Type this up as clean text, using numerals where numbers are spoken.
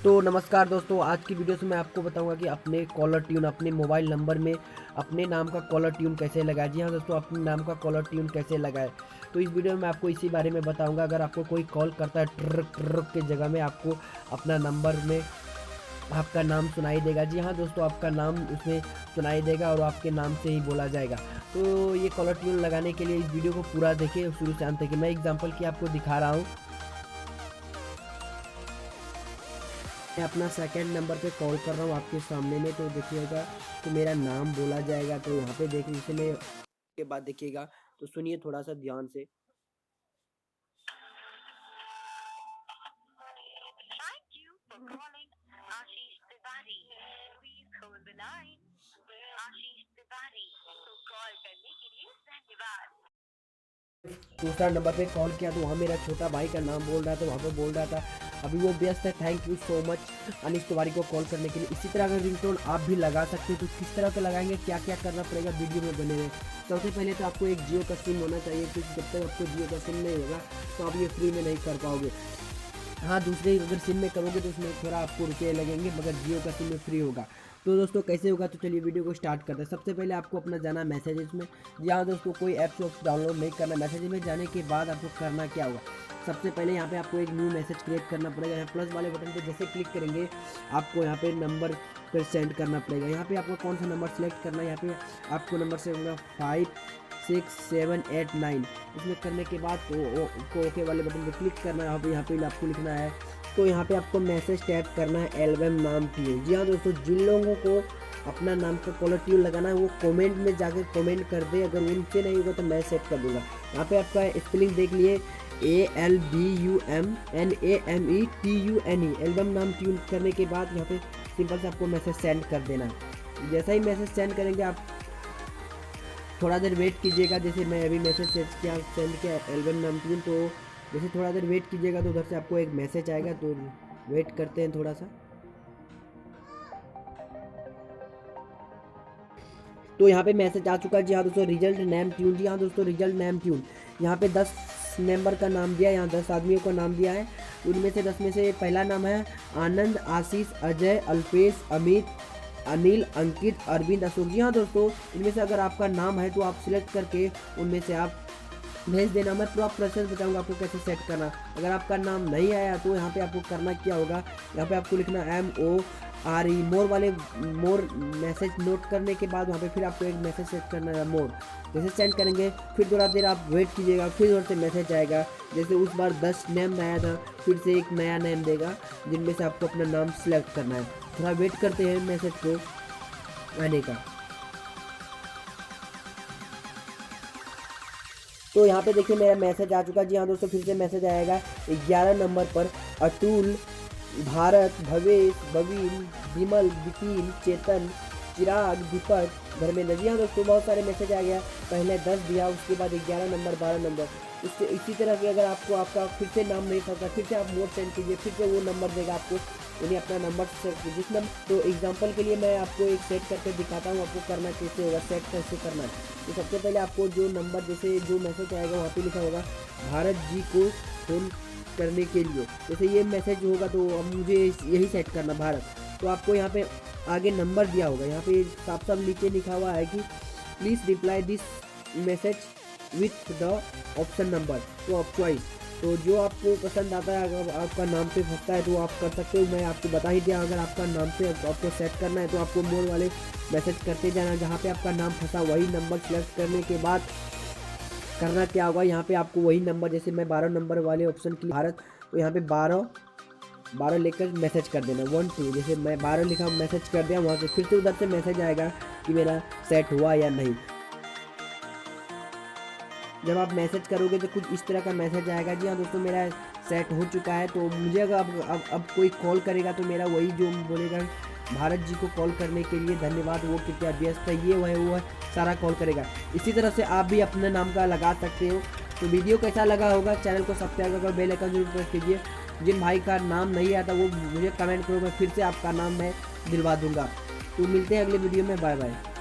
तो नमस्कार दोस्तों, आज की वीडियो से मैं आपको बताऊंगा कि अपने कॉलर ट्यून अपने मोबाइल नंबर में अपने नाम का कॉलर ट्यून कैसे लगाएं। जी हाँ दोस्तों, अपने नाम का कॉलर ट्यून कैसे लगाएं, तो इस वीडियो में मैं आपको इसी बारे में बताऊंगा। अगर आपको कोई कॉल करता है ट्रक ट्रक के जगह में आपको अपना नंबर में आपका नाम सुनाई देगा। जी हाँ दोस्तों, आपका नाम उसमें सुनाई देगा और आपके नाम से ही बोला जाएगा। तो ये कॉलर ट्यून लगाने के लिए इस वीडियो को पूरा देखिए शुरू से अंत तक। मैं एग्जाम्पल की आपको दिखा रहा हूँ। मैं अपना सेकंड नंबर पे कॉल कर रहा हूँ आपके सामने में, तो देखिएगा तो मेरा नाम बोला जाएगा। तो यहाँ पे देख लीजिए के बाद देखिएगा, तो सुनिए थोड़ा सा ध्यान से। Thank you for calling Ashish Tiwari. Please hold the line. Ashish Tiwari को कॉल करने के लिए धन्यवाद। दूसरा नंबर पे कॉल किया तो वहाँ मेरा छोटा भाई का नाम बोल रहा था, वहाँ पे बोल रहा था अभी वो व्यस्त है, थैंक यू सो मच अनिश तिवारी को कॉल करने के लिए। इसी तरह अगर रिंगटोन आप भी लगा सकते हो, तो किस तरह से लगाएंगे, क्या क्या करना पड़ेगा, वीडियो में बने रहे। सबसे पहले तो आपको एक जियो का सिम होना चाहिए, क्योंकि जब तक आपको जियो का सिम नहीं होगा तो आप ये फ्री में नहीं कर पाओगे। हाँ, दूसरे अगर सिम में करोगे तो उसमें थोड़ा आपको रुपये लगेंगे, मगर जियो का सिम में फ्री होगा। तो दोस्तों कैसे होगा, तो चलिए वीडियो को स्टार्ट करते हैं। सबसे पहले आपको अपना जाना मैसेजेस में। यहाँ दोस्तों कोई ऐप्स डाउनलोड नहीं करना। मैसेज में जाने के बाद आपको करना क्या होगा, सबसे पहले यहाँ पे आपको एक न्यू मैसेज क्रिएट करना पड़ेगा। यहाँ प्लस वाले बटन पे जैसे क्लिक करेंगे आपको यहाँ पे नंबर पर सेंड करना पड़ेगा। यहाँ पे आपको कौन सा नंबर सेलेक्ट करना है, यहाँ पे आपको नंबर से होगा 56789। इसमें करने के बाद तो ओके वाले बटन पे क्लिक करना है। यहाँ पे आपको लिखना है, तो यहाँ पे आपको मैसेज टैप करना है एल्बम नाम ट्यून। जी हाँ दोस्तों, जिन लोगों को अपना नाम का कॉलर ट्यून लगाना है वो कमेंट में जाकर कमेंट कर दे। अगर उनसे नहीं होगा तो मैं सेट कर दूंगा। यहाँ पे आपका स्पेलिंग देख लिए, ALBUMNAMETUNE। एल्बम नाम ट्यून करने के बाद यहाँ पे सिंपल से आपको मैसेज सेंड कर देना है। जैसा ही मैसेज सेंड करेंगे आप थोड़ा देर वेट कीजिएगा। जैसे मैं अभी मैसेज सेंड किया एल्बम नाम ट्यून, तो जैसे थोड़ा देर वेट कीजिएगा तो उधर से आपको एक मैसेज आएगा। तो वेट करते हैं थोड़ा सा। तो यहाँ पे मैसेज आ चुका है। जी हाँ दोस्तों, रिजल्ट नेम ट्यून। जी हाँ दोस्तों, रिजल्ट नेम ट्यून। यहाँ पे 10 मेंबर का नाम दिया है, यहाँ 10 आदमियों का नाम दिया है। उनमें से 10 में से पहला नाम है आनंद, आशीष, अजय, अल्पेश, अमित, अनिल, अंकित, अरविंद, अशोक। जी हाँ दोस्तों, इनमें से अगर आपका नाम है तो आप सिलेक्ट करके उनमें से आप भेज देना। मैं पूरा प्रोसेस बताऊंगा आपको कैसे सेट करना। अगर आपका नाम नहीं आया तो यहाँ पे आपको करना क्या होगा, यहाँ पे आपको लिखना MORE, मोर मैसेज नोट करने के बाद वहाँ पे फिर आपको एक मैसेज सेट करना है मोर। जैसे सेंड करेंगे फिर थोड़ा देर आप वेट कीजिएगा, फिर उधर से मैसेज आएगा। जैसे उस बार 10 नेम आया था, फिर से एक नया नेम देगा जिनमें से आपको अपना नाम सेलेक्ट करना है। थोड़ा वेट करते हैं मैसेज को आने का। तो यहाँ पे देखिए मेरा मैसेज आ चुका। जी हाँ दोस्तों, फिर से मैसेज आएगा 11 नंबर पर अतुल, भारत, भवेश, बवीन, विमल, विपिन, चेतन, चिराग, दीपक, धर्मेंद्र। जी हाँ दोस्तों, बहुत सारे मैसेज आ गया। पहले 10 दिया, उसके बाद 11 नंबर, 12 नंबर। इससे इसी तरह से अगर आपको आपका फिर से नाम नहीं पता, फिर से आप मोड सेंड कीजिए, फिर से वो नंबर देगा आपको, उन्हें अपना नंबर सेट जिस नंबर। तो एग्जांपल के लिए मैं आपको एक सेट करके दिखाता हूँ आपको करना कैसे होगा, सेट कैसे करना है। तो सबसे पहले आपको जो नंबर, जैसे जो मैसेज आएगा वहाँ पे लिखा होगा भारत जी को फोन करने के लिए, जैसे ये मैसेज होगा तो अब मुझे यही सेट करना भारत। तो आपको यहाँ पे आगे नंबर दिया होगा, यहाँ पे साफ साफ नीचे लिखा हुआ है कि please reply this message with the option number तो ऑफ चॉइस। तो जो आपको पसंद आता है, अगर आपका नाम से फंसता है तो आप कर सकते हो। मैं आपको बता ही दिया, अगर आपका नाम से आपको सेट करना है तो आपको मोर वाले मैसेज करते जाना। जहाँ पे आपका नाम फंसा वही नंबर सेलेक्ट करने के बाद करना क्या होगा, यहाँ पे आपको वही नंबर, जैसे मैं 12 नंबर वाले ऑप्शन के लिए भारत, तो यहाँ पे 12 लेकर मैसेज कर देना 1 2। जैसे मैं 12 लिखा मैसेज कर दिया, वहाँ से फिर से उधर से मैसेज आएगा कि मेरा सेट हुआ या नहीं। जब आप मैसेज करोगे तो कुछ इस तरह का मैसेज आएगा। जी हाँ दोस्तों, मेरा सेट हो चुका है। तो मुझे अगर अब कोई कॉल करेगा तो मेरा वही जो बोलेगा भारत जी को कॉल करने के लिए धन्यवाद, वो कितना व्यस्त है, ये वो है सारा कॉल करेगा। इसी तरह से आप भी अपने नाम का लगा सकते हो। तो वीडियो कैसा लगा होगा, चैनल को सब्सक्राइब कर बेल आइकन जरूर प्रेस कीजिए। जिन भाई का नाम नहीं आता वो मुझे कमेंट करो, मैं फिर से आपका नाम मैं दिलवा दूंगा। तो मिलते हैं अगले वीडियो में, बाय बाय।